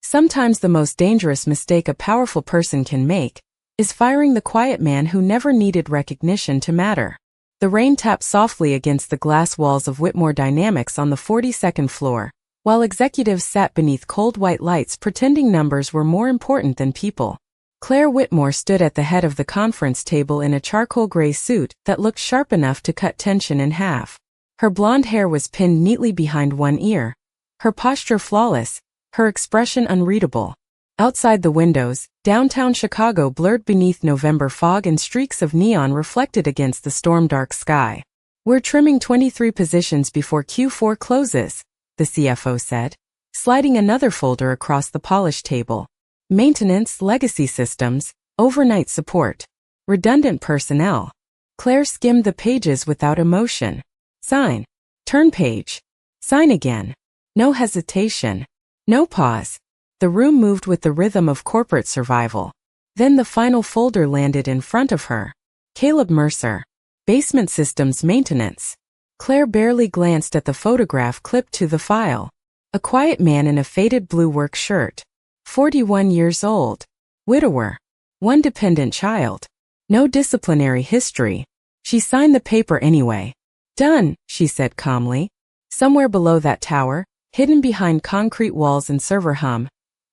Sometimes the most dangerous mistake a powerful person can make is firing the quiet man who never needed recognition to matter. The rain tapped softly against the glass walls of Whitmore Dynamics on the 42nd floor, while executives sat beneath cold white lights pretending numbers were more important than people. Claire Whitmore stood at the head of the conference table in a charcoal gray suit that looked sharp enough to cut tension in half. Her blonde hair was pinned neatly behind one ear, her posture flawless, her expression unreadable. Outside the windows, downtown Chicago blurred beneath November fog and streaks of neon reflected against the storm-dark sky. "We're trimming 23 positions before Q4 closes," the CFO said, sliding another folder across the polished table. "Maintenance, legacy systems, overnight support, redundant personnel." Claire skimmed the pages without emotion. Sign. Turn page. Sign again. No hesitation. No pause. The room moved with the rhythm of corporate survival. Then the final folder landed in front of her. Caleb Mercer. Basement Systems Maintenance. Claire barely glanced at the photograph clipped to the file. A quiet man in a faded blue work shirt. 41 years old. Widower. One dependent child. No disciplinary history. She signed the paper anyway. "Done," she said calmly. Somewhere below that tower, hidden behind concrete walls and server hum,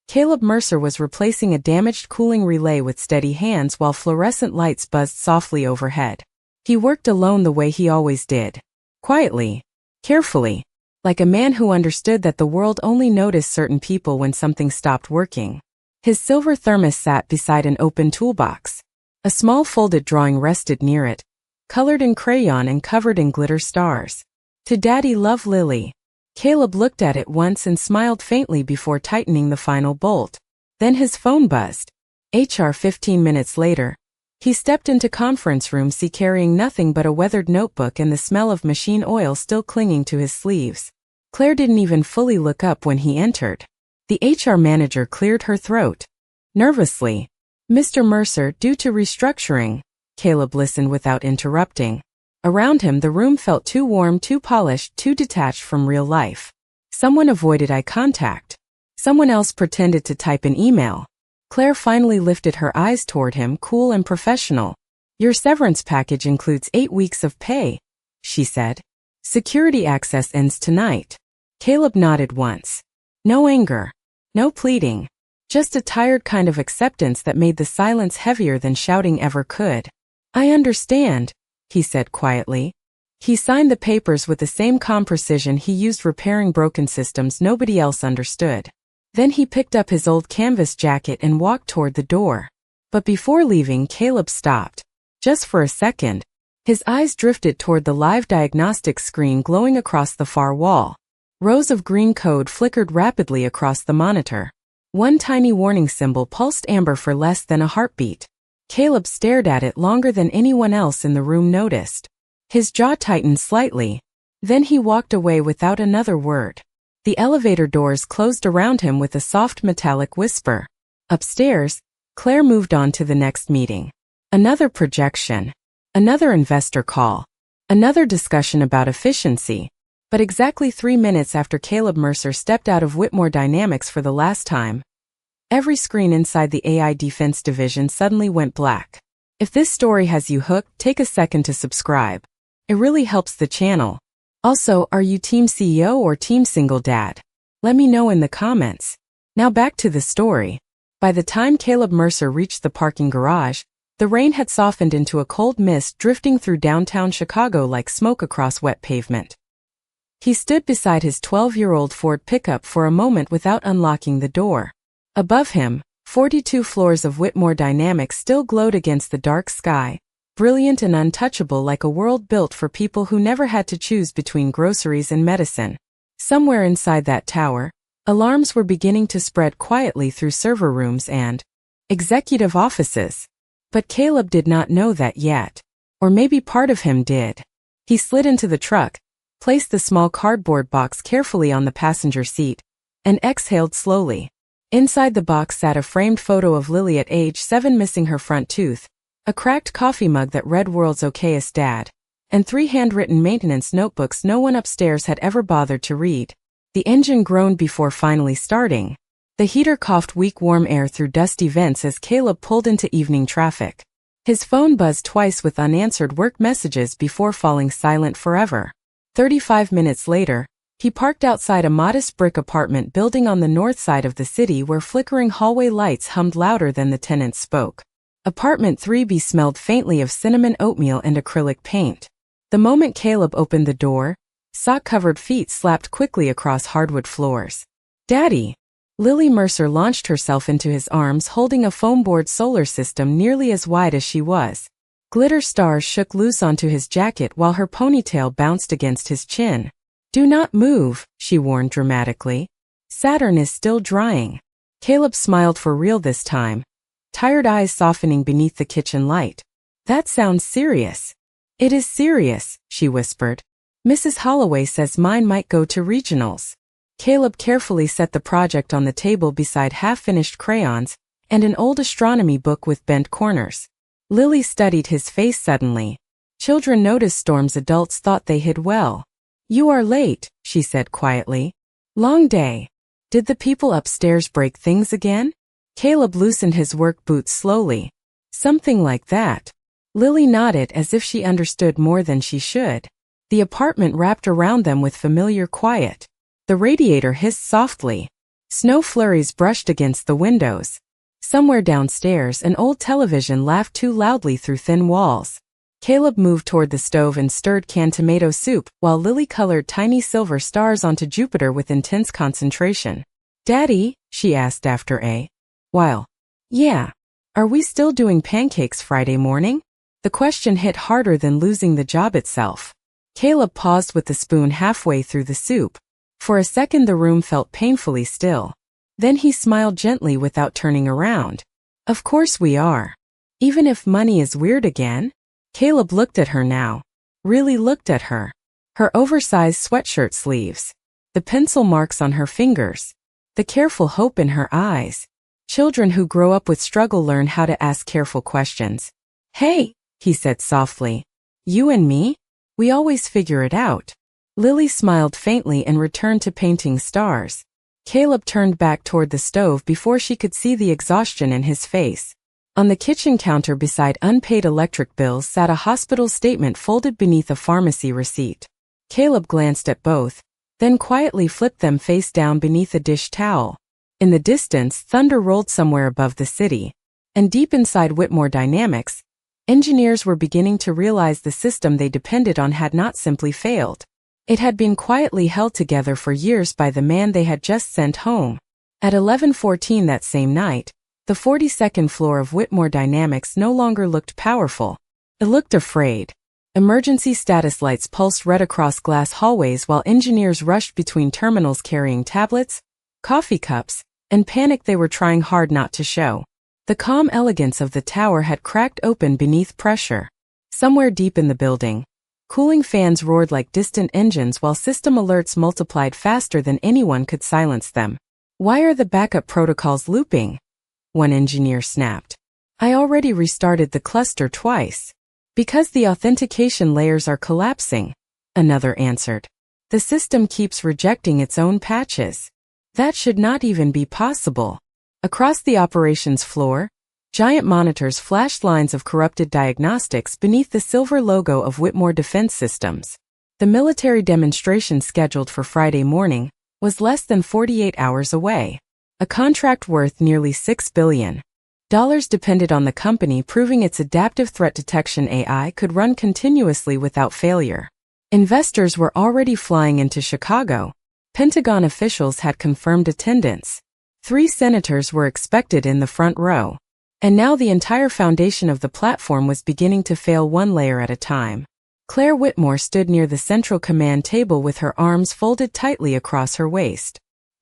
Caleb Mercer was replacing a damaged cooling relay with steady hands while fluorescent lights buzzed softly overhead. He worked alone the way he always did. Quietly. Carefully. Like a man who understood that the world only noticed certain people when something stopped working. His silver thermos sat beside an open toolbox. A small folded drawing rested near it, colored in crayon and covered in glitter stars. "To Daddy, love, Lily." Caleb looked at it once and smiled faintly before tightening the final bolt. Then his phone buzzed. HR 15 minutes later. He stepped into conference room carrying nothing but a weathered notebook and the smell of machine oil still clinging to his sleeves. Claire didn't even fully look up when he entered. The HR manager cleared her throat. Nervously. "Mr. Mercer, due to restructuring." Caleb listened without interrupting. Around him the room felt too warm, too polished, too detached from real life. Someone avoided eye contact. Someone else pretended to type an email. Claire finally lifted her eyes toward him, cool and professional. "Your severance package includes 8 weeks of pay," she said. "Security access ends tonight." Caleb nodded once. No anger. No pleading. Just a tired kind of acceptance that made the silence heavier than shouting ever could. "I understand," he said quietly. He signed the papers with the same calm precision he used repairing broken systems nobody else understood. Then he picked up his old canvas jacket and walked toward the door. But before leaving, Caleb stopped. Just for a second. His eyes drifted toward the live diagnostics screen glowing across the far wall. Rows of green code flickered rapidly across the monitor. One tiny warning symbol pulsed amber for less than a heartbeat. Caleb stared at it longer than anyone else in the room noticed. His jaw tightened slightly. Then he walked away without another word. The elevator doors closed around him with a soft metallic whisper. Upstairs, Claire moved on to the next meeting. Another projection. Another investor call. Another discussion about efficiency. But exactly 3 minutes after Caleb Mercer stepped out of Whitmore Dynamics for the last time, every screen inside the AI Defense Division suddenly went black. If this story has you hooked, take a second to subscribe. It really helps the channel. Also, are you Team CEO or Team Single Dad? Let me know in the comments. Now back to the story. By the time Caleb Mercer reached the parking garage, the rain had softened into a cold mist drifting through downtown Chicago like smoke across wet pavement. He stood beside his 12-year-old Ford pickup for a moment without unlocking the door. Above him, 42 floors of Whitmore Dynamics still glowed against the dark sky, brilliant and untouchable like a world built for people who never had to choose between groceries and medicine. Somewhere inside that tower, alarms were beginning to spread quietly through server rooms and executive offices. But Caleb did not know that yet. Or maybe part of him did. He slid into the truck, placed the small cardboard box carefully on the passenger seat, and exhaled slowly. Inside the box sat a framed photo of Lily at age 7 missing her front tooth, a cracked coffee mug that read "World's Okayest Dad," and 3 handwritten maintenance notebooks no one upstairs had ever bothered to read. The engine groaned before finally starting. The heater coughed weak warm air through dusty vents as Caleb pulled into evening traffic. His phone buzzed twice with unanswered work messages before falling silent forever. 35 minutes later, he parked outside a modest brick apartment building on the north side of the city where flickering hallway lights hummed louder than the tenants spoke. Apartment 3B smelled faintly of cinnamon oatmeal and acrylic paint. The moment Caleb opened the door, sock-covered feet slapped quickly across hardwood floors. "Daddy!" Lily Mercer launched herself into his arms holding a foam-board solar system nearly as wide as she was. Glitter stars shook loose onto his jacket while her ponytail bounced against his chin. "Do not move," she warned dramatically. "Saturn is still drying." Caleb smiled for real this time, tired eyes softening beneath the kitchen light. "That sounds serious." "It is serious," she whispered. "Mrs. Holloway says mine might go to regionals." Caleb carefully set the project on the table beside half-finished crayons and an old astronomy book with bent corners. Lily studied his face suddenly. Children notice storms adults thought they hid well. "You are late," she said quietly. "Long day. Did the people upstairs break things again?" Caleb loosened his work boots slowly. "Something like that." Lily nodded as if she understood more than she should. The apartment wrapped around them with familiar quiet. The radiator hissed softly. Snow flurries brushed against the windows. Somewhere downstairs, an old television laughed too loudly through thin walls. Caleb moved toward the stove and stirred canned tomato soup while Lily colored tiny silver stars onto Jupiter with intense concentration. "Daddy?" she asked after a while. "Yeah. Are we still doing pancakes Friday morning?" The question hit harder than losing the job itself. Caleb paused with the spoon halfway through the soup. For a second the room felt painfully still. Then he smiled gently without turning around. "Of course we are. Even if money is weird again?" Caleb looked at her now. Really looked at her. Her oversized sweatshirt sleeves. The pencil marks on her fingers. The careful hope in her eyes. Children who grow up with struggle learn how to ask careful questions. "Hey," he said softly. "You and me? We always figure it out." Lily smiled faintly and returned to painting stars. Caleb turned back toward the stove before she could see the exhaustion in his face. On the kitchen counter beside unpaid electric bills sat a hospital statement folded beneath a pharmacy receipt. Caleb glanced at both, then quietly flipped them face down beneath a dish towel. In the distance, thunder rolled somewhere above the city. And deep inside Whitmore Dynamics, engineers were beginning to realize the system they depended on had not simply failed. It had been quietly held together for years by the man they had just sent home. At 11:14 that same night, the 42nd floor of Whitmore Dynamics no longer looked powerful. It looked afraid. Emergency status lights pulsed red across glass hallways while engineers rushed between terminals carrying tablets, coffee cups, and panic they were trying hard not to show. The calm elegance of the tower had cracked open beneath pressure. Somewhere deep in the building, cooling fans roared like distant engines while system alerts multiplied faster than anyone could silence them. "Why are the backup protocols looping?" one engineer snapped. "I already restarted the cluster twice." "Because the authentication layers are collapsing," another answered. "The system keeps rejecting its own patches." That should not even be possible. Across the operations floor, giant monitors flashed lines of corrupted diagnostics beneath the silver logo of Whitmore Defense Systems. The military demonstration scheduled for Friday morning was less than 48 hours away. A contract worth nearly $6 billion depended on the company proving its adaptive threat detection AI could run continuously without failure. Investors were already flying into Chicago. Pentagon officials had confirmed attendance. 3 senators were expected in the front row. And now the entire foundation of the platform was beginning to fail one layer at a time. Claire Whitmore stood near the central command table with her arms folded tightly across her waist.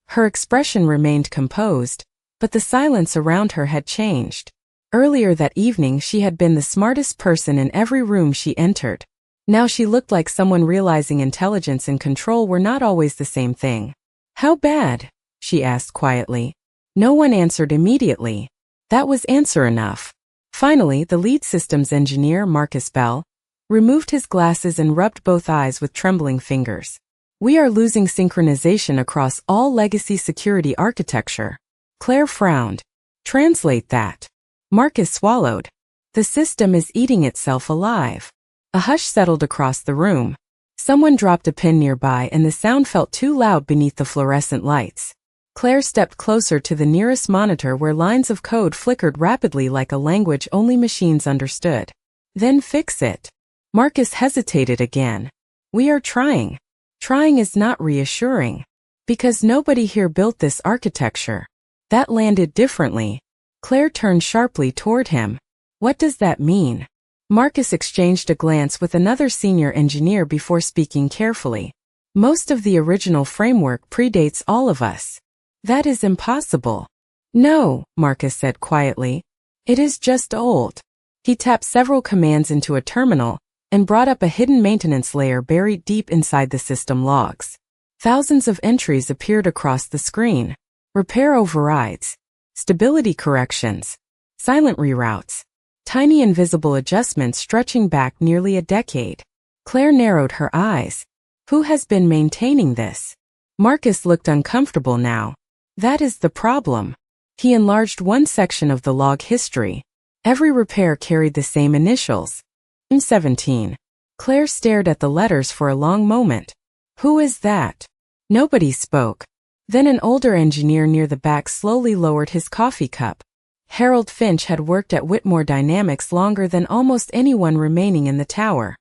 Her expression remained composed, but the silence around her had changed. Earlier that evening she had been the smartest person in every room she entered. Now she looked like someone realizing intelligence and control were not always the same thing. "How bad?" she asked quietly. No one answered immediately. That was answer enough. Finally, the lead systems engineer, Marcus Bell, removed his glasses and rubbed both eyes with trembling fingers. "We are losing synchronization across all legacy security architecture." Claire frowned. Translate that. Marcus swallowed. The system is eating itself alive. A hush settled across the room. Someone dropped a pin nearby and the sound felt too loud beneath the fluorescent lights. Claire stepped closer to the nearest monitor where lines of code flickered rapidly like a language only machines understood. Then fix it. Marcus hesitated again. We are trying. Trying is not reassuring. Because nobody here built this architecture. That landed differently. Claire turned sharply toward him. What does that mean? Marcus exchanged a glance with another senior engineer before speaking carefully. Most of the original framework predates all of us. That is impossible. No, Marcus said quietly. It is just old. He tapped several commands into a terminal and brought up a hidden maintenance layer buried deep inside the system logs. Thousands of entries appeared across the screen. Repair overrides. Stability corrections. Silent reroutes. Tiny invisible adjustments stretching back nearly a decade. Claire narrowed her eyes. Who has been maintaining this? Marcus looked uncomfortable now. That is the problem. He enlarged one section of the log history. Every repair carried the same initials. M17. Claire stared at the letters for a long moment. Who is that? Nobody spoke. Then an older engineer near the back slowly lowered his coffee cup. Harold Finch had worked at Whitmore Dynamics longer than almost anyone remaining in the tower.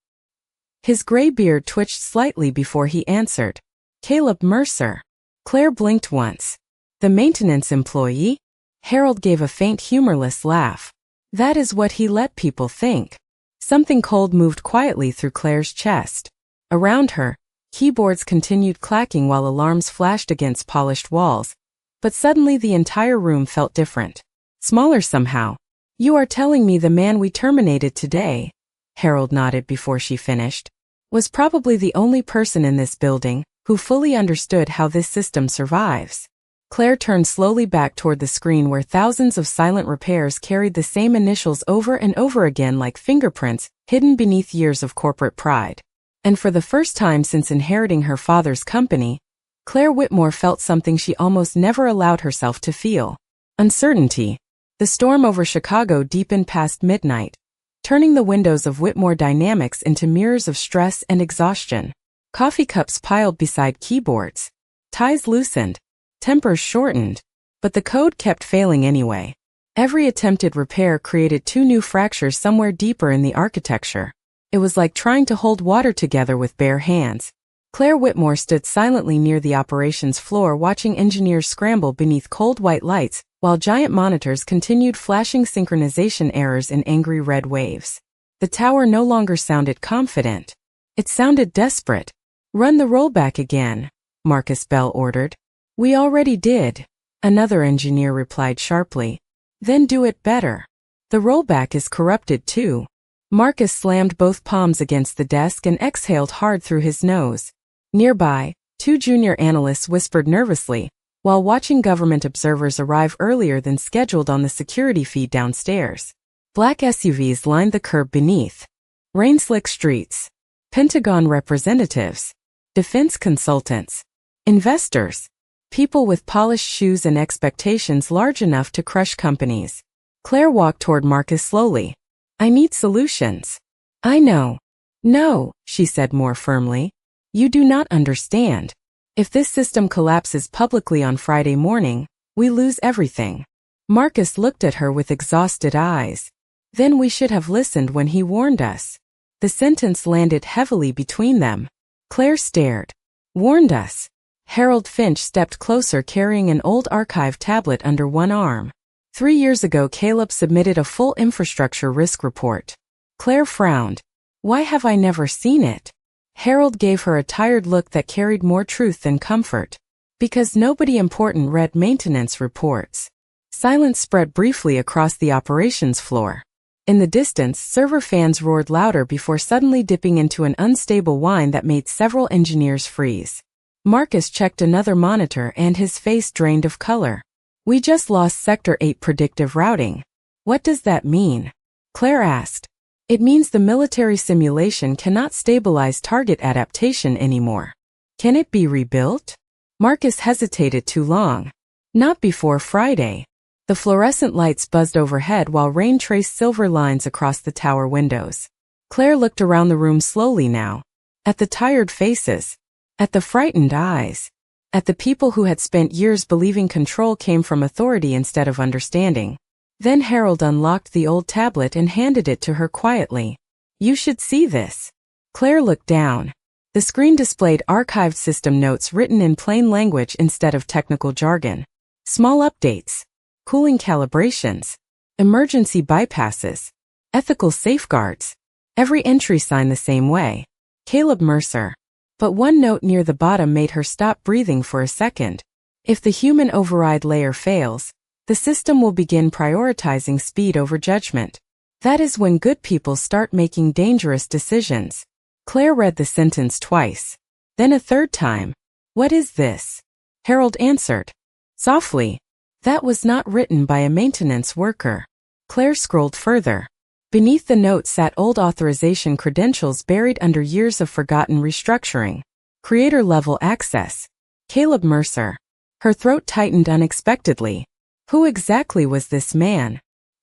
His gray beard twitched slightly before he answered. Caleb Mercer. Claire blinked once. The maintenance employee? Harold gave a faint humorless laugh. That is what he let people think. Something cold moved quietly through Claire's chest. Around her, keyboards continued clacking while alarms flashed against polished walls. But suddenly the entire room felt different. Smaller somehow. You are telling me the man we terminated today, Harold nodded before she finished, was probably the only person in this building who fully understood how this system survives. Claire turned slowly back toward the screen where thousands of silent repairs carried the same initials over and over again like fingerprints hidden beneath years of corporate pride. And for the first time since inheriting her father's company, Claire Whitmore felt something she almost never allowed herself to feel. Uncertainty. The storm over Chicago deepened past midnight, turning the windows of Whitmore Dynamics into mirrors of stress and exhaustion. Coffee cups piled beside keyboards. Ties loosened. Tempers shortened. But the code kept failing anyway. Every attempted repair created two new fractures somewhere deeper in the architecture. It was like trying to hold water together with bare hands. Claire Whitmore stood silently near the operations floor watching engineers scramble beneath cold white lights while giant monitors continued flashing synchronization errors in angry red waves. The tower no longer sounded confident. It sounded desperate. Run the rollback again, Marcus Bell ordered. We already did, another engineer replied sharply. Then do it better. The rollback is corrupted too. Marcus slammed both palms against the desk and exhaled hard through his nose. Nearby, two junior analysts whispered nervously, while watching government observers arrive earlier than scheduled on the security feed downstairs. Black SUVs lined the curb beneath. Rain-slick streets. Pentagon representatives. Defense consultants. Investors. People with polished shoes and expectations large enough to crush companies. Claire walked toward Marcus slowly. I need solutions. I know. No, she said more firmly. You do not understand. If this system collapses publicly on Friday morning, we lose everything. Marcus looked at her with exhausted eyes. Then we should have listened when he warned us. The sentence landed heavily between them. Claire stared. Warned us. Harold Finch stepped closer carrying an old archive tablet under one arm. 3 years ago Caleb submitted a full infrastructure risk report. Claire frowned. Why have I never seen it? Harold gave her a tired look that carried more truth than comfort. Because nobody important read maintenance reports. Silence spread briefly across the operations floor. In the distance, server fans roared louder before suddenly dipping into an unstable whine that made several engineers freeze. Marcus checked another monitor and his face drained of color. We just lost Sector 8 predictive routing. What does that mean? Claire asked. It means the military simulation cannot stabilize target adaptation anymore. Can it be rebuilt? Marcus hesitated too long. Not before Friday. The fluorescent lights buzzed overhead while rain traced silver lines across the tower windows. Claire looked around the room slowly now. At the tired faces. At the frightened eyes. At the people who had spent years believing control came from authority instead of understanding. Then Harold unlocked the old tablet and handed it to her quietly. "You should see this." Claire looked down. The screen displayed archived system notes written in plain language instead of technical jargon. Small updates. Cooling calibrations. Emergency bypasses. Ethical safeguards. Every entry signed the same way. Caleb Mercer. But one note near the bottom made her stop breathing for a second. If the human override layer fails, the system will begin prioritizing speed over judgment. That is when good people start making dangerous decisions. Claire read the sentence twice. Then a third time. "What is this?" Harold answered. Softly. That was not written by a maintenance worker. Claire scrolled further. Beneath the note sat old authorization credentials buried under years of forgotten restructuring. Creator-level access. Caleb Mercer. Her throat tightened unexpectedly. Who exactly was this man?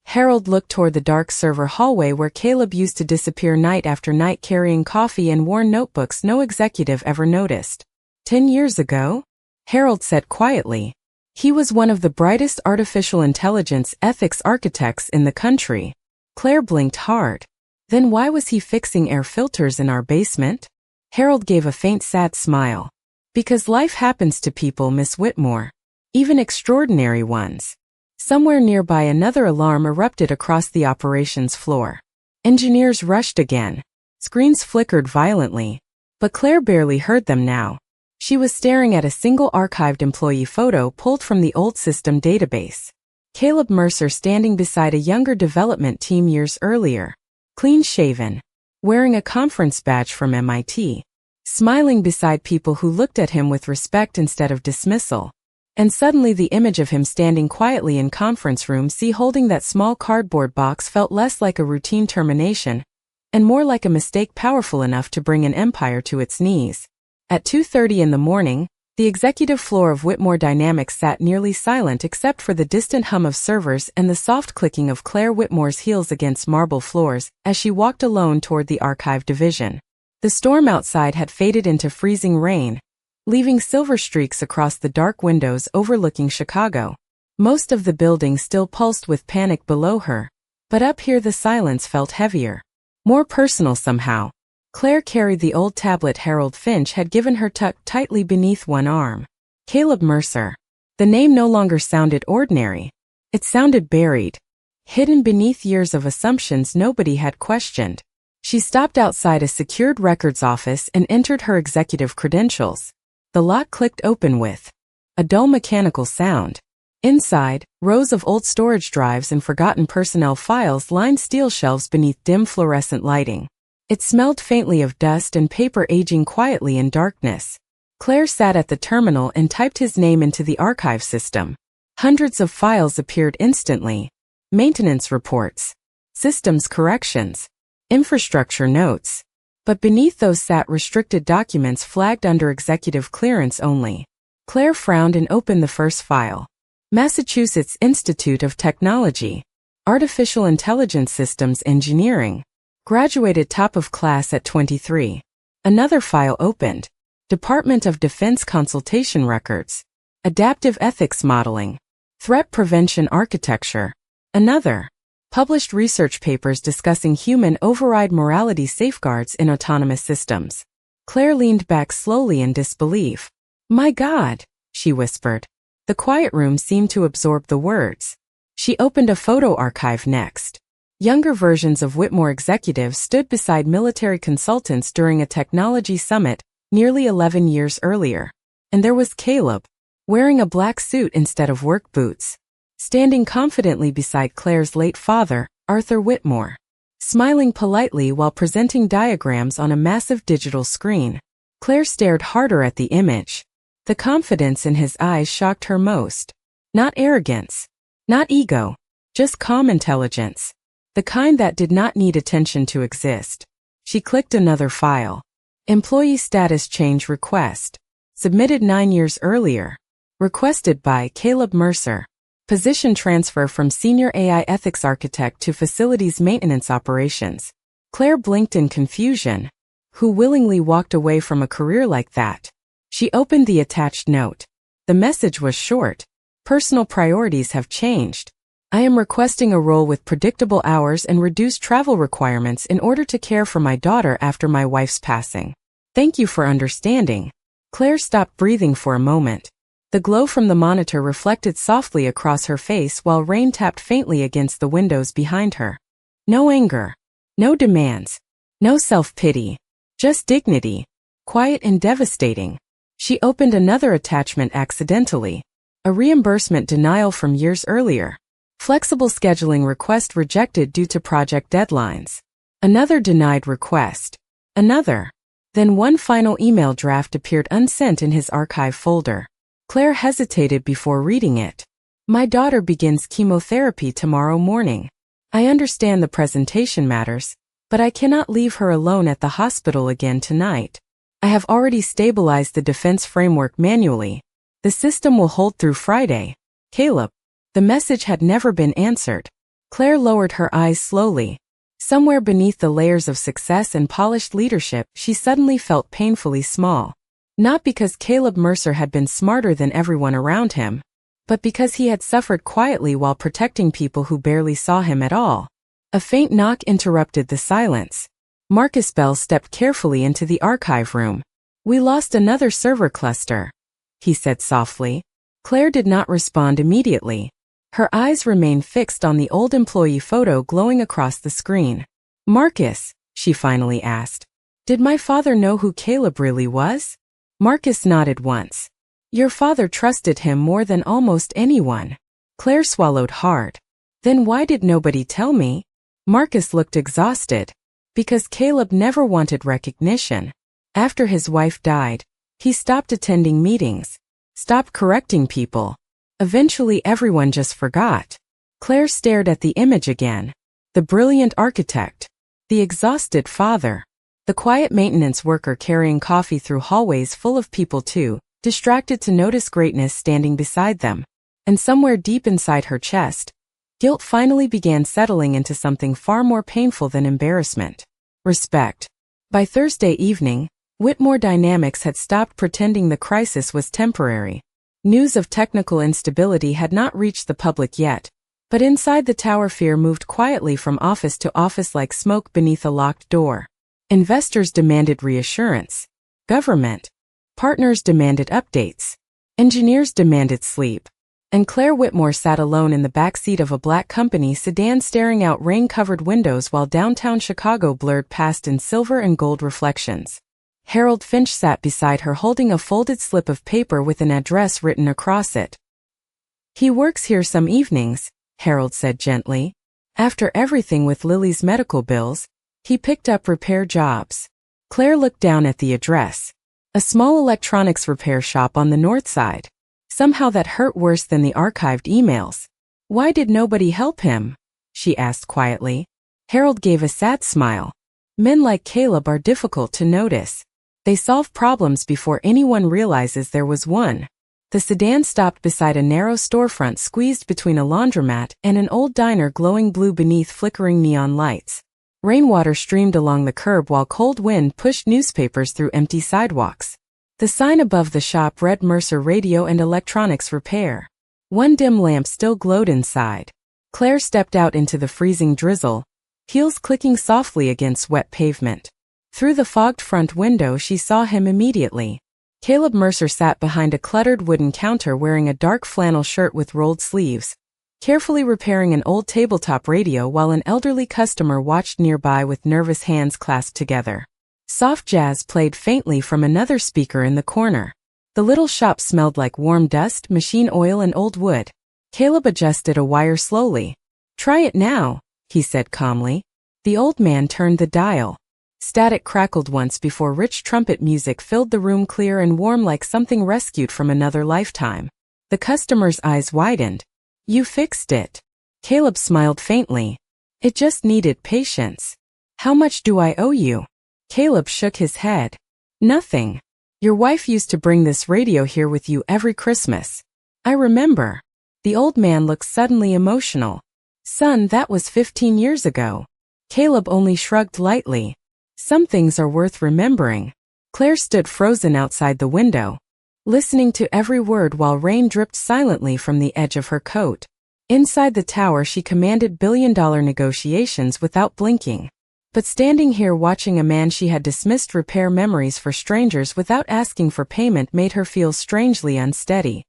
Harold looked toward the dark server hallway where Caleb used to disappear night after night carrying coffee and worn notebooks no executive ever noticed. 10 years ago? Harold said quietly. He was one of the brightest artificial intelligence ethics architects in the country. Claire blinked hard. Then why was he fixing air filters in our basement? Harold gave a faint sad smile. Because life happens to people, Miss Whitmore. Even extraordinary ones. Somewhere nearby another alarm erupted across the operations floor. Engineers rushed again. Screens flickered violently. But Claire barely heard them now. She was staring at a single archived employee photo pulled from the old system database. Caleb Mercer standing beside a younger development team years earlier. Clean-shaven. Wearing a conference badge from MIT. Smiling beside people who looked at him with respect instead of dismissal. And suddenly the image of him standing quietly in conference room C holding that small cardboard box felt less like a routine termination, and more like a mistake powerful enough to bring an empire to its knees. At 2:30 in the morning, the executive floor of Whitmore Dynamics sat nearly silent except for the distant hum of servers and the soft clicking of Claire Whitmore's heels against marble floors as she walked alone toward the archive division. The storm outside had faded into freezing rain, leaving silver streaks across the dark windows overlooking Chicago. Most of the building still pulsed with panic below her, but up here the silence felt heavier. More personal somehow. Claire carried the old tablet Harold Finch had given her tucked tightly beneath one arm. Caleb Mercer. The name no longer sounded ordinary. It sounded buried. Hidden beneath years of assumptions nobody had questioned. She stopped outside a secured records office and entered her executive credentials. The lock clicked open with a dull mechanical sound. Inside, rows of old storage drives and forgotten personnel files lined steel shelves beneath dim fluorescent lighting. It smelled faintly of dust and paper aging quietly in darkness. Claire sat at the terminal and typed his name into the archive system. Hundreds of files appeared instantly. Maintenance reports. Systems corrections. Infrastructure notes. But beneath those sat restricted documents flagged under executive clearance only. Claire frowned and opened the first file. Massachusetts Institute of Technology. Artificial Intelligence Systems Engineering. Graduated top of class at 23. Another file opened. Department of Defense Consultation Records. Adaptive Ethics Modeling. Threat Prevention Architecture. Another. Published research papers discussing human override morality safeguards in autonomous systems. Claire leaned back slowly in disbelief. "My God," she whispered. The quiet room seemed to absorb the words. She opened a photo archive next. Younger versions of Whitmore executives stood beside military consultants during a technology summit nearly 11 years earlier. And there was Caleb, wearing a black suit instead of work boots, standing confidently beside Claire's late father, Arthur Whitmore, smiling politely while presenting diagrams on a massive digital screen. Claire stared harder at the image. The confidence in his eyes shocked her most. Not arrogance, not ego, just calm intelligence. The kind that did not need attention to exist. She clicked another file. Employee status change request. Submitted 9 years earlier. Requested by Caleb Mercer. Position transfer from Senior AI Ethics Architect to Facilities Maintenance Operations. Claire blinked in confusion. Who willingly walked away from a career like that? She opened the attached note. The message was short. Personal priorities have changed. I am requesting a role with predictable hours and reduced travel requirements in order to care for my daughter after my wife's passing. Thank you for understanding. Claire stopped breathing for a moment. The glow from the monitor reflected softly across her face while rain tapped faintly against the windows behind her. No anger. No demands. No self-pity. Just dignity. Quiet and devastating. She opened another attachment accidentally. A reimbursement denial from years earlier. Flexible scheduling request rejected due to project deadlines. Another denied request. Another. Then one final email draft appeared unsent in his archive folder. Claire hesitated before reading it. My daughter begins chemotherapy tomorrow morning. I understand the presentation matters, but I cannot leave her alone at the hospital again tonight. I have already stabilized the defense framework manually. The system will hold through Friday. Caleb. The message had never been answered. Claire lowered her eyes slowly. Somewhere beneath the layers of success and polished leadership, she suddenly felt painfully small. Not because Caleb Mercer had been smarter than everyone around him, but because he had suffered quietly while protecting people who barely saw him at all. A faint knock interrupted the silence. Marcus Bell stepped carefully into the archive room. We lost another server cluster, he said softly. Claire did not respond immediately. Her eyes remained fixed on the old employee photo glowing across the screen. Marcus, she finally asked, did my father know who Caleb really was? Marcus nodded once. Your father trusted him more than almost anyone. Claire swallowed hard. Then why did nobody tell me? Marcus looked exhausted. Because Caleb never wanted recognition. After his wife died, he stopped attending meetings, stopped correcting people. Eventually everyone just forgot. Claire stared at the image again. The brilliant architect. The exhausted father. The quiet maintenance worker carrying coffee through hallways full of people too, distracted to notice greatness standing beside them. And somewhere deep inside her chest, guilt finally began settling into something far more painful than embarrassment. Respect. By Thursday evening, Whitmore Dynamics had stopped pretending the crisis was temporary. News of technical instability had not reached the public yet, but inside the tower fear moved quietly from office to office like smoke beneath a locked door. Investors demanded reassurance. Government. Partners demanded updates. Engineers demanded sleep. And Claire Whitmore sat alone in the back seat of a black company sedan staring out rain-covered windows while downtown Chicago blurred past in silver and gold reflections. Harold Finch sat beside her holding a folded slip of paper with an address written across it. He works here some evenings, Harold said gently. After everything with Lily's medical bills, he picked up repair jobs. Claire looked down at the address. A small electronics repair shop on the north side. Somehow that hurt worse than the archived emails. Why did nobody help him? She asked quietly. Harold gave a sad smile. Men like Caleb are difficult to notice. They solve problems before anyone realizes there was one. The sedan stopped beside a narrow storefront squeezed between a laundromat and an old diner glowing blue beneath flickering neon lights. Rainwater streamed along the curb while cold wind pushed newspapers through empty sidewalks. The sign above the shop read Mercer Radio and Electronics Repair. One dim lamp still glowed inside. Claire stepped out into the freezing drizzle, heels clicking softly against wet pavement. Through the fogged front window she saw him immediately. Caleb Mercer sat behind a cluttered wooden counter wearing a dark flannel shirt with rolled sleeves, carefully repairing an old tabletop radio while an elderly customer watched nearby with nervous hands clasped together. Soft jazz played faintly from another speaker in the corner. The little shop smelled like warm dust, machine oil, and old wood. Caleb adjusted a wire slowly. "Try it now," he said calmly. The old man turned the dial. Static crackled once before rich trumpet music filled the room clear and warm like something rescued from another lifetime. The customer's eyes widened. "You fixed it." Caleb smiled faintly. "It just needed patience." "How much do I owe you?" Caleb shook his head. "Nothing. Your wife used to bring this radio here with you every Christmas. I remember. The old man looked suddenly emotional. Son, that was 15 years ago. Caleb only shrugged lightly. Some things are worth remembering. Claire stood frozen outside the window, listening to every word while rain dripped silently from the edge of her coat. Inside the tower she commanded billion-dollar negotiations without blinking. But standing here watching a man she had dismissed repair memories for strangers without asking for payment made her feel strangely unsteady.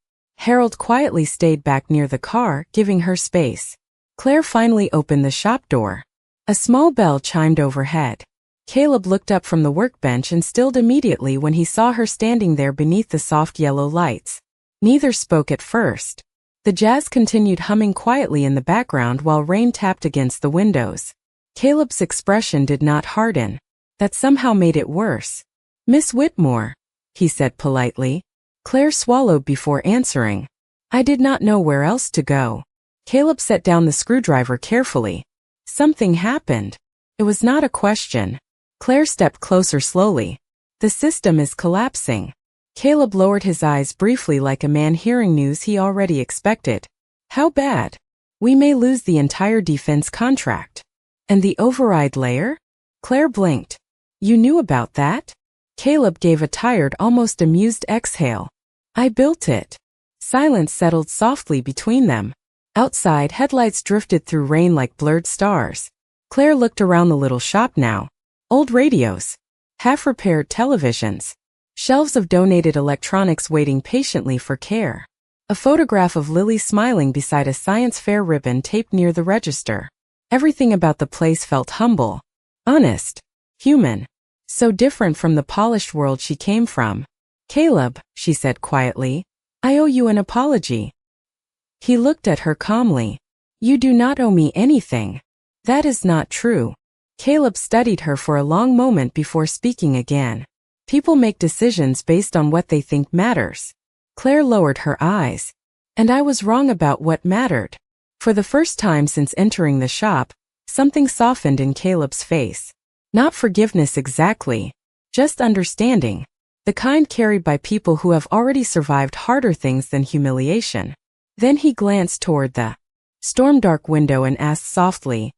Harold quietly stayed back near the car, giving her space. Claire finally opened the shop door. A small bell chimed overhead. Caleb looked up from the workbench and stilled immediately when he saw her standing there beneath the soft yellow lights. Neither spoke at first. The jazz continued humming quietly in the background while rain tapped against the windows. Caleb's expression did not harden. That somehow made it worse. Miss Whitmore, he said politely. Claire swallowed before answering. I did not know where else to go. Caleb set down the screwdriver carefully. Something happened. It was not a question. Claire stepped closer slowly. The system is collapsing. Caleb lowered his eyes briefly like a man hearing news he already expected. How bad? We may lose the entire defense contract. And the override layer? Claire blinked. You knew about that? Caleb gave a tired, almost amused exhale. I built it. Silence settled softly between them. Outside, headlights drifted through rain like blurred stars. Claire looked around the little shop now. Old radios, half-repaired televisions, shelves of donated electronics waiting patiently for care. A photograph of Lily smiling beside a science fair ribbon taped near the register. Everything about the place felt humble, honest, human, so different from the polished world she came from. Caleb, she said quietly, I owe you an apology. He looked at her calmly. You do not owe me anything. That is not true. Caleb studied her for a long moment before speaking again. People make decisions based on what they think matters. Claire lowered her eyes. And I was wrong about what mattered. For the first time since entering the shop, something softened in Caleb's face. Not forgiveness exactly, just understanding. The kind carried by people who have already survived harder things than humiliation. Then he glanced toward the storm-dark window and asked softly,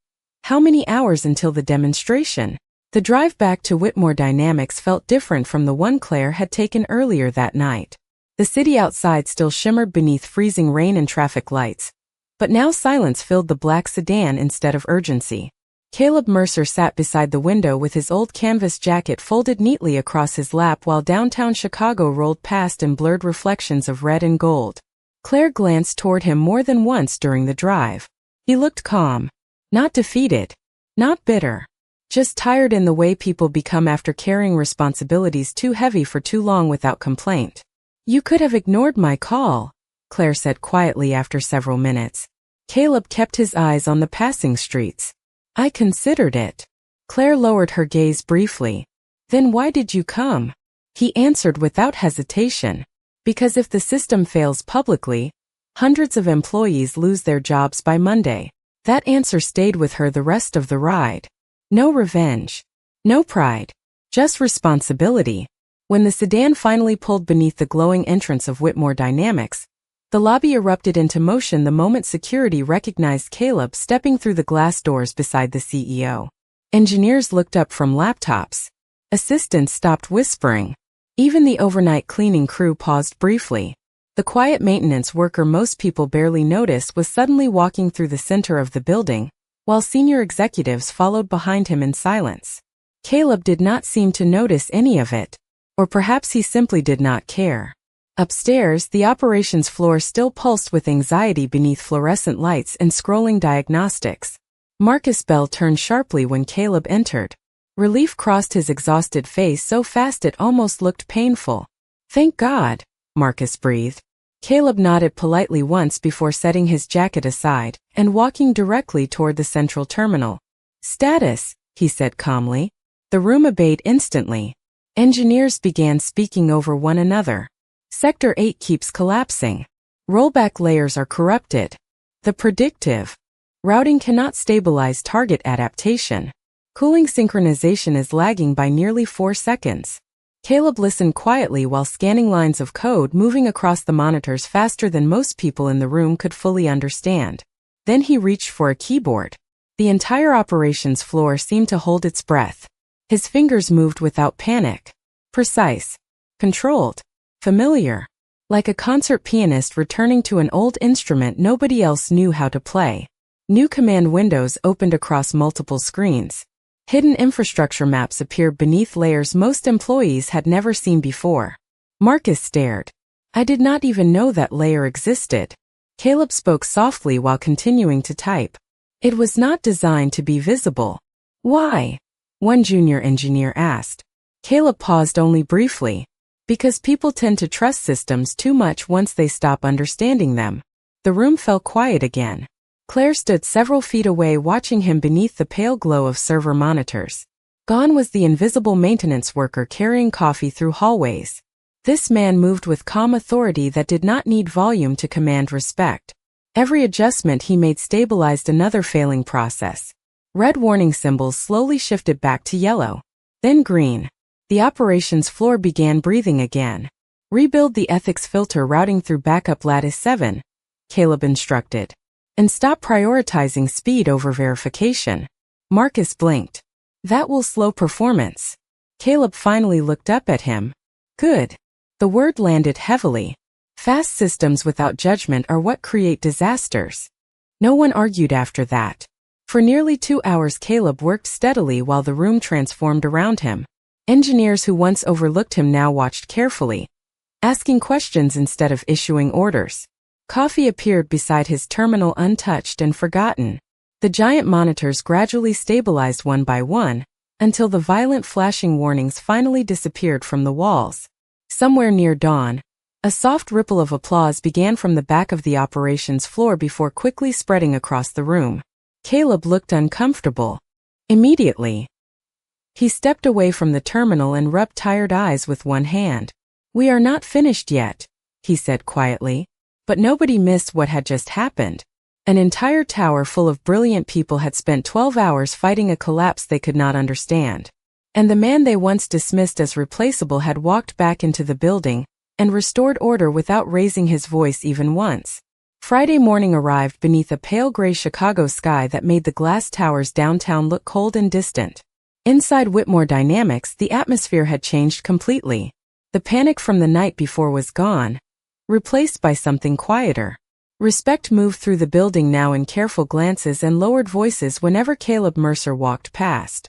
how many hours until the demonstration? The drive back to Whitmore Dynamics felt different from the one Claire had taken earlier that night. The city outside still shimmered beneath freezing rain and traffic lights, but now silence filled the black sedan instead of urgency. Caleb Mercer sat beside the window with his old canvas jacket folded neatly across his lap while downtown Chicago rolled past in blurred reflections of red and gold. Claire glanced toward him more than once during the drive. He looked calm. Not defeated. Not bitter. Just tired in the way people become after carrying responsibilities too heavy for too long without complaint. You could have ignored my call, Claire said quietly after several minutes. Caleb kept his eyes on the passing streets. I considered it. Claire lowered her gaze briefly. Then why did you come? He answered without hesitation. Because if the system fails publicly, hundreds of employees lose their jobs by Monday. That answer stayed with her the rest of the ride. No revenge. No pride. Just responsibility. When the sedan finally pulled beneath the glowing entrance of Whitmore Dynamics, the lobby erupted into motion the moment security recognized Caleb stepping through the glass doors beside the CEO. Engineers looked up from laptops. Assistants stopped whispering. Even the overnight cleaning crew paused briefly. The quiet maintenance worker most people barely notice was suddenly walking through the center of the building, while senior executives followed behind him in silence. Caleb did not seem to notice any of it, or perhaps he simply did not care. Upstairs, the operations floor still pulsed with anxiety beneath fluorescent lights and scrolling diagnostics. Marcus Bell turned sharply when Caleb entered. Relief crossed his exhausted face so fast it almost looked painful. Thank God, Marcus breathed. Caleb nodded politely once before setting his jacket aside and walking directly toward the central terminal. Status, he said calmly. The room obeyed instantly. Engineers began speaking over one another. Sector 8 keeps collapsing. Rollback layers are corrupted. The predictive routing cannot stabilize target adaptation. Cooling synchronization is lagging by nearly 4 seconds. Caleb listened quietly while scanning lines of code moving across the monitors faster than most people in the room could fully understand. Then he reached for a keyboard. The entire operations floor seemed to hold its breath. His fingers moved without panic. Precise. Controlled. Familiar. Like a concert pianist returning to an old instrument nobody else knew how to play. New command windows opened across multiple screens. Hidden infrastructure maps appeared beneath layers most employees had never seen before. Marcus stared. I did not even know that layer existed. Caleb spoke softly while continuing to type. It was not designed to be visible. Why? One junior engineer asked. Caleb paused only briefly. Because people tend to trust systems too much once they stop understanding them. The room fell quiet again. Claire stood several feet away watching him beneath the pale glow of server monitors. Gone was the invisible maintenance worker carrying coffee through hallways. This man moved with calm authority that did not need volume to command respect. Every adjustment he made stabilized another failing process. Red warning symbols slowly shifted back to yellow. Then green. The operations floor began breathing again. Rebuild the ethics filter routing through backup lattice 7, Caleb instructed. And stop prioritizing speed over verification. Marcus blinked. That will slow performance. Caleb finally looked up at him. Good. The word landed heavily. Fast systems without judgment are what create disasters. No one argued after that. For nearly 2 hours Caleb worked steadily while the room transformed around him. Engineers who once overlooked him now watched carefully, asking questions instead of issuing orders. Coffee appeared beside his terminal untouched and forgotten. The giant monitors gradually stabilized one by one, until the violent flashing warnings finally disappeared from the walls. Somewhere near dawn, a soft ripple of applause began from the back of the operations floor before quickly spreading across the room. Caleb looked uncomfortable. Immediately, he stepped away from the terminal and rubbed tired eyes with one hand. We are not finished yet, he said quietly. But nobody missed what had just happened. An entire tower full of brilliant people had spent 12 hours fighting a collapse they could not understand. And the man they once dismissed as replaceable had walked back into the building and restored order without raising his voice even once. Friday morning arrived beneath a pale gray Chicago sky that made the glass towers downtown look cold and distant. Inside Whitmore Dynamics, the atmosphere had changed completely. The panic from the night before was gone, replaced by something quieter. Respect moved through the building now in careful glances and lowered voices whenever Caleb Mercer walked past.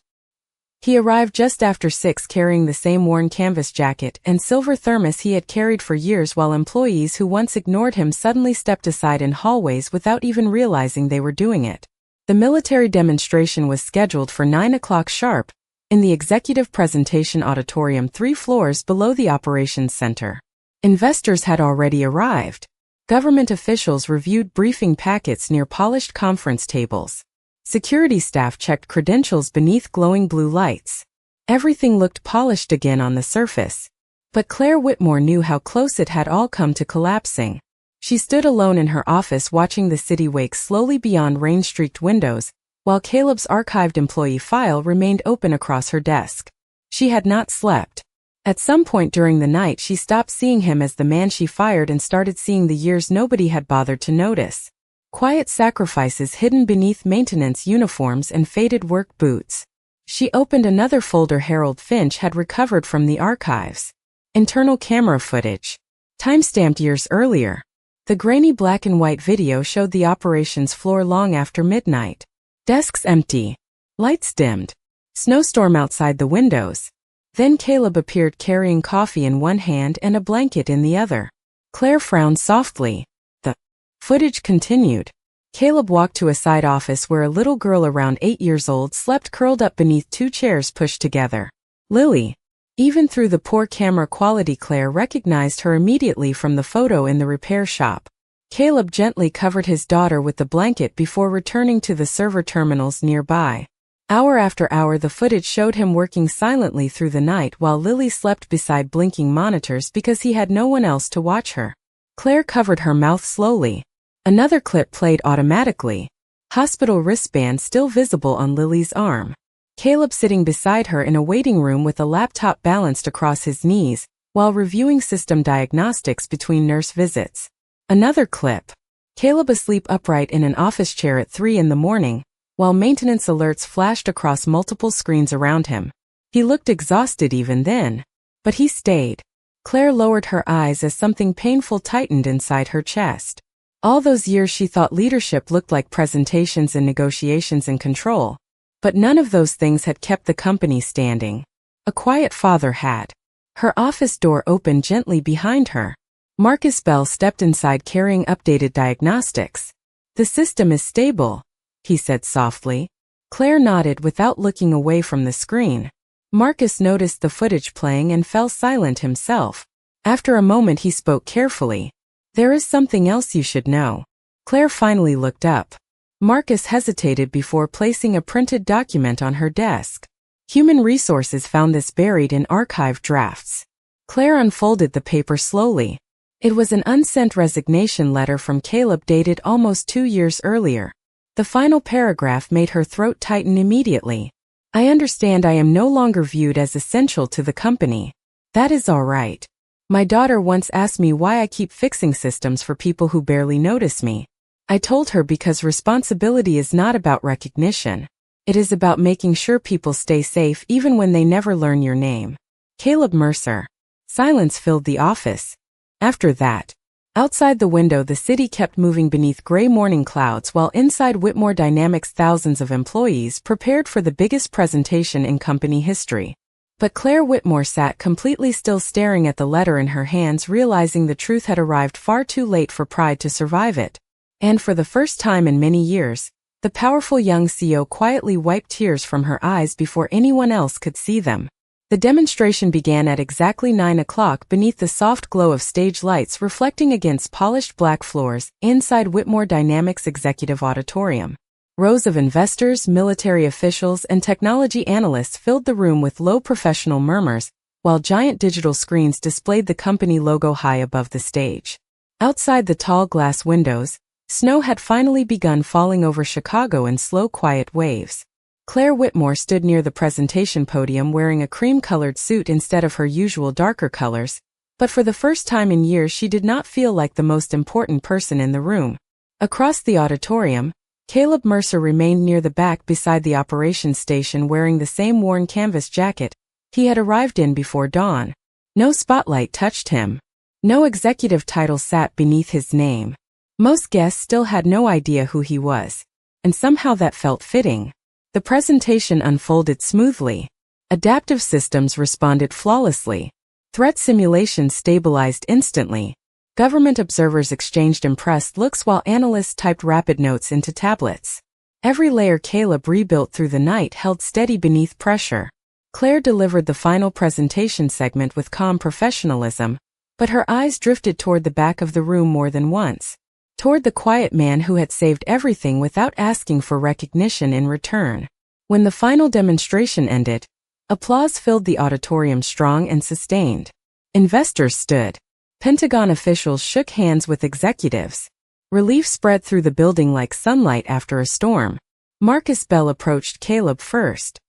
He arrived just after 6 carrying the same worn canvas jacket and silver thermos he had carried for years while employees who once ignored him suddenly stepped aside in hallways without even realizing they were doing it. The military demonstration was scheduled for 9 o'clock sharp, in the Executive Presentation Auditorium 3 floors below the Operations Center. Investors had already arrived. Government officials reviewed briefing packets near polished conference tables. Security staff checked credentials beneath glowing blue lights. Everything looked polished again on the surface. But Claire Whitmore knew how close it had all come to collapsing. She stood alone in her office watching the city wake slowly beyond rain-streaked windows, while Caleb's archived employee file remained open across her desk. She had not slept. At some point during the night she stopped seeing him as the man she fired and started seeing the years nobody had bothered to notice. Quiet sacrifices hidden beneath maintenance uniforms and faded work boots. She opened another folder Harold Finch had recovered from the archives. Internal camera footage. Timestamped years earlier. The grainy black and white video showed the operations floor long after midnight. Desks empty. Lights dimmed. Snowstorm outside the windows. Then Caleb appeared carrying coffee in one hand and a blanket in the other. Claire frowned softly. The footage continued. Caleb walked to a side office where a little girl around 8 years old slept curled up beneath 2 chairs pushed together. Lily. Even through the poor camera quality, Claire recognized her immediately from the photo in the repair shop. Caleb gently covered his daughter with the blanket before returning to the server terminals nearby. Hour after hour the footage showed him working silently through the night while Lily slept beside blinking monitors because he had no one else to watch her. Claire covered her mouth slowly. Another clip played automatically. Hospital wristband still visible on Lily's arm. Caleb sitting beside her in a waiting room with a laptop balanced across his knees, while reviewing system diagnostics between nurse visits. Another clip. Caleb asleep upright in an office chair at 3 in the morning, while maintenance alerts flashed across multiple screens around him. He looked exhausted even then. But he stayed. Claire lowered her eyes as something painful tightened inside her chest. All those years she thought leadership looked like presentations and negotiations and control. But none of those things had kept the company standing. A quiet father had. Her office door opened gently behind her. Marcus Bell stepped inside carrying updated diagnostics. "The system is stable," he said softly. Claire nodded without looking away from the screen. Marcus noticed the footage playing and fell silent himself. After a moment he spoke carefully. "There is something else you should know." Claire finally looked up. Marcus hesitated before placing a printed document on her desk. Human Resources found this buried in archived drafts. Claire unfolded the paper slowly. It was an unsent resignation letter from Caleb dated almost 2 years earlier. The final paragraph made her throat tighten immediately. "I understand I am no longer viewed as essential to the company. That is all right. My daughter once asked me why I keep fixing systems for people who barely notice me. I told her because responsibility is not about recognition. It is about making sure people stay safe even when they never learn your name." Caleb Mercer. Silence filled the office. After that, outside the window the city kept moving beneath gray morning clouds while inside Whitmore Dynamics thousands of employees prepared for the biggest presentation in company history. But Claire Whitmore sat completely still staring at the letter in her hands, realizing the truth had arrived far too late for pride to survive it. And for the first time in many years, the powerful young CEO quietly wiped tears from her eyes before anyone else could see them. The demonstration began at exactly 9 o'clock beneath the soft glow of stage lights reflecting against polished black floors inside Whitmore Dynamics Executive Auditorium. Rows of investors, military officials, and technology analysts filled the room with low professional murmurs, while giant digital screens displayed the company logo high above the stage. Outside the tall glass windows, snow had finally begun falling over Chicago in slow, quiet waves. Claire Whitmore stood near the presentation podium wearing a cream-colored suit instead of her usual darker colors, but for the first time in years she did not feel like the most important person in the room. Across the auditorium, Caleb Mercer remained near the back beside the operations station wearing the same worn canvas jacket he had arrived in before dawn. No spotlight touched him. No executive title sat beneath his name. Most guests still had no idea who he was, and somehow that felt fitting. The presentation unfolded smoothly. Adaptive systems responded flawlessly. Threat simulations stabilized instantly. Government observers exchanged impressed looks while analysts typed rapid notes into tablets. Every layer Caleb rebuilt through the night held steady beneath pressure. Claire delivered the final presentation segment with calm professionalism, but her eyes drifted toward the back of the room more than once. Toward the quiet man who had saved everything without asking for recognition in return. When the final demonstration ended, applause filled the auditorium strong and sustained. Investors stood. Pentagon officials shook hands with executives. Relief spread through the building like sunlight after a storm. Marcus Bell approached Caleb first.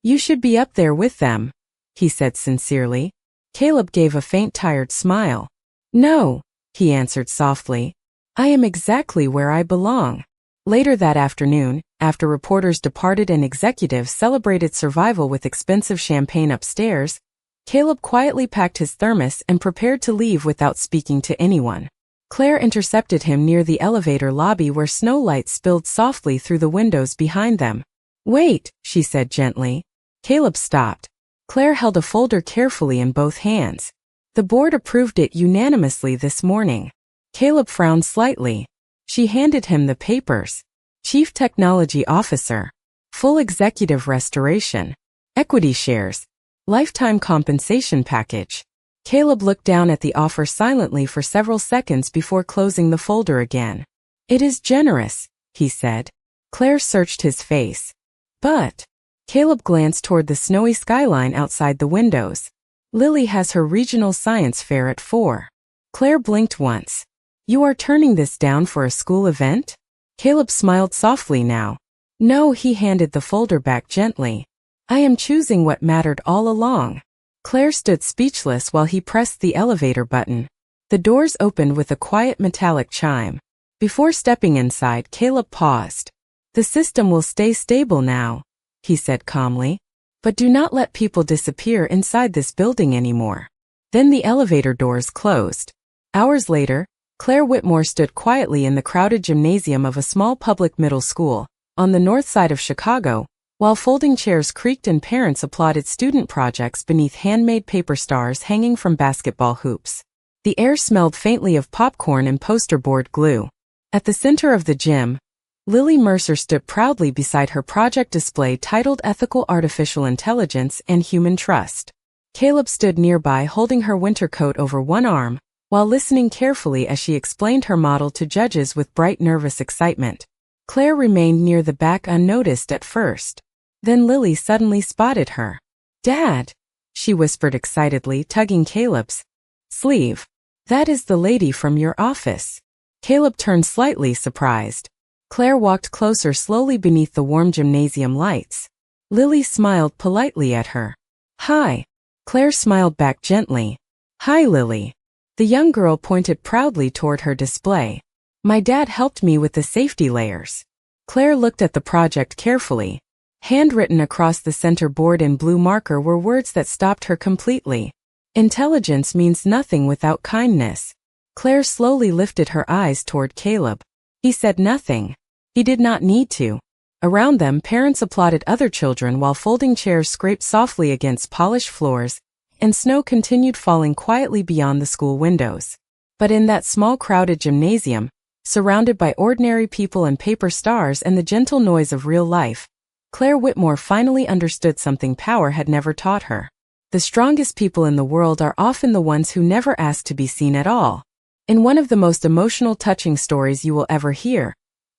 "You should be up there with them," he said sincerely. Caleb gave a faint tired smile. "No," he answered softly. "I am exactly where I belong." Later that afternoon, after reporters departed and executives celebrated survival with expensive champagne upstairs, Caleb quietly packed his thermos and prepared to leave without speaking to anyone. Claire intercepted him near the elevator lobby where snow light spilled softly through the windows behind them. "Wait," she said gently. Caleb stopped. Claire held a folder carefully in both hands. "The board approved it unanimously this morning." Caleb frowned slightly. She handed him the papers. Chief Technology Officer. Full executive restoration. Equity shares. Lifetime compensation package. Caleb looked down at the offer silently for several seconds before closing the folder again. "It is generous," he said. Claire searched his face. "But..." Caleb glanced toward the snowy skyline outside the windows. "Lily has her regional science fair at 4. Claire blinked once. "You are turning this down for a school event?" Caleb smiled softly now. "No," he handed the folder back gently. I am choosing what mattered all along. Claire stood speechless while he pressed the elevator button. The doors opened with a quiet metallic chime. Before stepping inside, Caleb paused. The system will stay stable now, he said calmly. But do not let people disappear inside this building anymore. Then the elevator doors closed. Hours later, Claire Whitmore stood quietly in the crowded gymnasium of a small public middle school, on the north side of Chicago, while folding chairs creaked and parents applauded student projects beneath handmade paper stars hanging from basketball hoops. The air smelled faintly of popcorn and poster board glue. At the center of the gym, Lily Mercer stood proudly beside her project display titled Ethical Artificial Intelligence and Human Trust. Caleb stood nearby holding her winter coat over one arm, while listening carefully as she explained her model to judges with bright nervous excitement. Claire remained near the back unnoticed at first. Then Lily suddenly spotted her. "Dad," she whispered excitedly, tugging Caleb's sleeve. "That is the lady from your office." Caleb turned slightly surprised. Claire walked closer slowly beneath the warm gymnasium lights. Lily smiled politely at her. "Hi." Claire smiled back gently. "Hi, Lily." The young girl pointed proudly toward her display. "My dad helped me with the safety layers." Claire looked at the project carefully. Handwritten across the center board in blue marker were words that stopped her completely. "Intelligence means nothing without kindness." Claire slowly lifted her eyes toward Caleb. He said nothing. He did not need to. Around them, parents applauded other children while folding chairs scraped softly against polished floors, and snow continued falling quietly beyond the school windows. But in that small crowded gymnasium, surrounded by ordinary people and paper stars and the gentle noise of real life, Claire Whitmore finally understood something power had never taught her. The strongest people in the world are often the ones who never ask to be seen at all. In one of the most emotional, touching stories you will ever hear,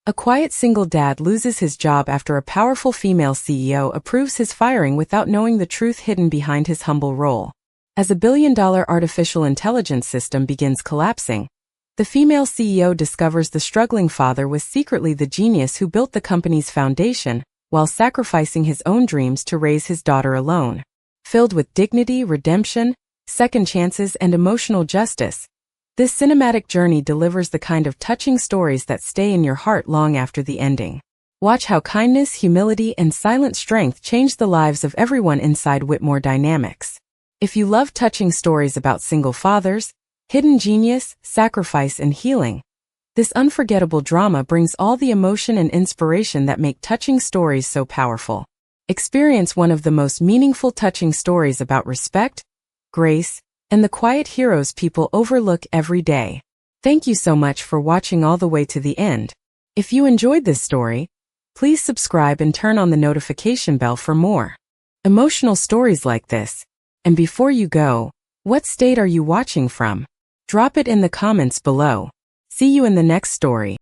a quiet single dad loses his job after a powerful female CEO approves his firing without knowing the truth hidden behind his humble role. As a billion-dollar artificial intelligence system begins collapsing, the female CEO discovers the struggling father was secretly the genius who built the company's foundation, while sacrificing his own dreams to raise his daughter alone. Filled with dignity, redemption, second chances, and emotional justice, this cinematic journey delivers the kind of touching stories that stay in your heart long after the ending. Watch how kindness, humility, and silent strength change the lives of everyone inside Whitmore Dynamics. If you love touching stories about single fathers, hidden genius, sacrifice, and healing, this unforgettable drama brings all the emotion and inspiration that make touching stories so powerful. Experience one of the most meaningful touching stories about respect, grace, and the quiet heroes people overlook every day. Thank you so much for watching all the way to the end. If you enjoyed this story, please subscribe and turn on the notification bell for more emotional stories like this. And before you go, what state are you watching from? Drop it in the comments below. See you in the next story.